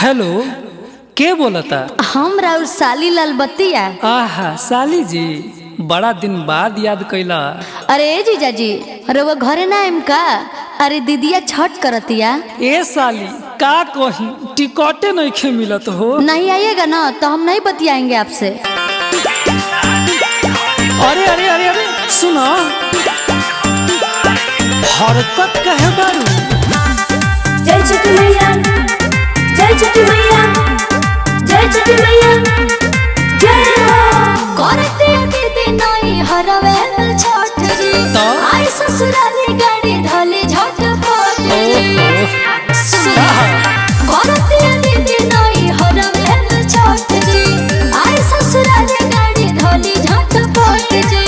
Hello, के बोलता? हम राउर साली लाल बत्तिया। आहा साली जी, बड़ा दिन बाद याद कैला। अरे जीजा जी, अरे वो घरे ना आइम का? अरे दीदिया छठ करतिया। ए साली का कही, टिकटे नहीं खे मिलत हो। नहीं आइएगा ना तो हम नहीं बतियाएंगे आपसे। अरे अरे अरे अरे सुनो, हरकत कहे बारू। जय छठी मैया, जय छठी मैया, जय छठी मैया, जय हो। करते दीदी नहीं हरवे छठ जी, तो? आई ससुराली गाड़ी धले झटपट जी। करते दीदी नहीं हरवे छठ जी, आई ससुराली गाड़ी धले झटपट जी।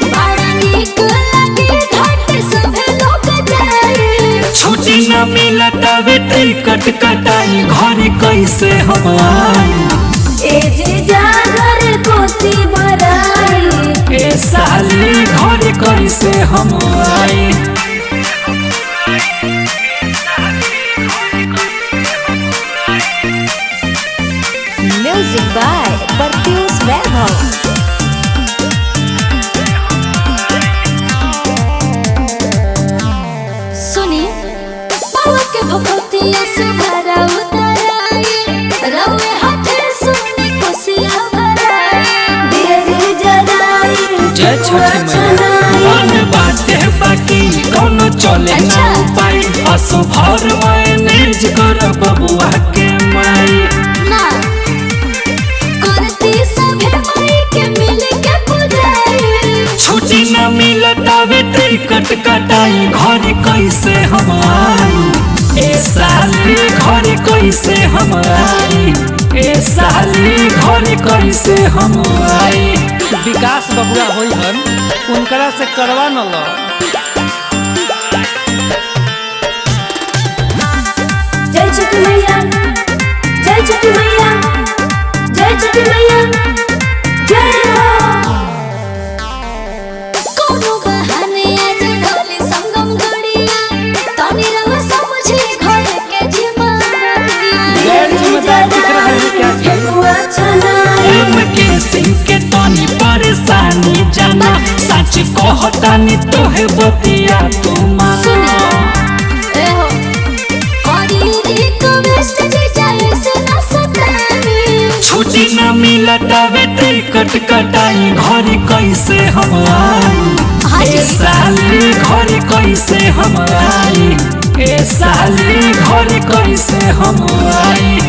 बड़ा नीक लगे घाट सभे लोग जाए। छुट्टी न मिलत वे टिकट कटाई, घर कैसे हम आई? ए जीजा घर कोसी भराई। ए साली घर कैसे हम आई? म्यूजिक बाय प्रत्युष वैभव। सुनी बाबा के भगवतिया से भरा उतराई, रवे हाथे सुनी कोसिया भराई। दिया जलाई, जय छठी मैया। मन बाटे बाकी कोनो चले अच्छा। ना पाई, असो भर मैनेज कर बबुआ के माई। ना करती सभे माई के मिल के पुजाई। छुट्टी न मिलत वे टिकट कटाई, घर कैसे हम आई? ए साली घर कैसे हम आई? ए साली घर कैसे हम आई? विकास बबुआ होई हन, उनकरा से करवा न लो। जय छठी मैया, जय छठी मैया, जय छठी मैया, जय हो। कोनो बहाने आज ढोली संगम गड़िया, तनी रवा समझे घर के जिम्मेदारिया। गैर जिम्मेदार दिख रहा है क्या जी? ठेकुआ छनाई, प्रेम के सिंह के तनी परेशानी जाना, सच कहतानी तोहे बतिया तू माना। ए हो करी रिक्वेस्ट जी जाए से ना सताई। छुट्टी न मिलत वे टिकट कटाई, घर कैसे हम आई? हाँ ए जी। साली घर कैसे हम आई? ए साली घर कैसे हम आई?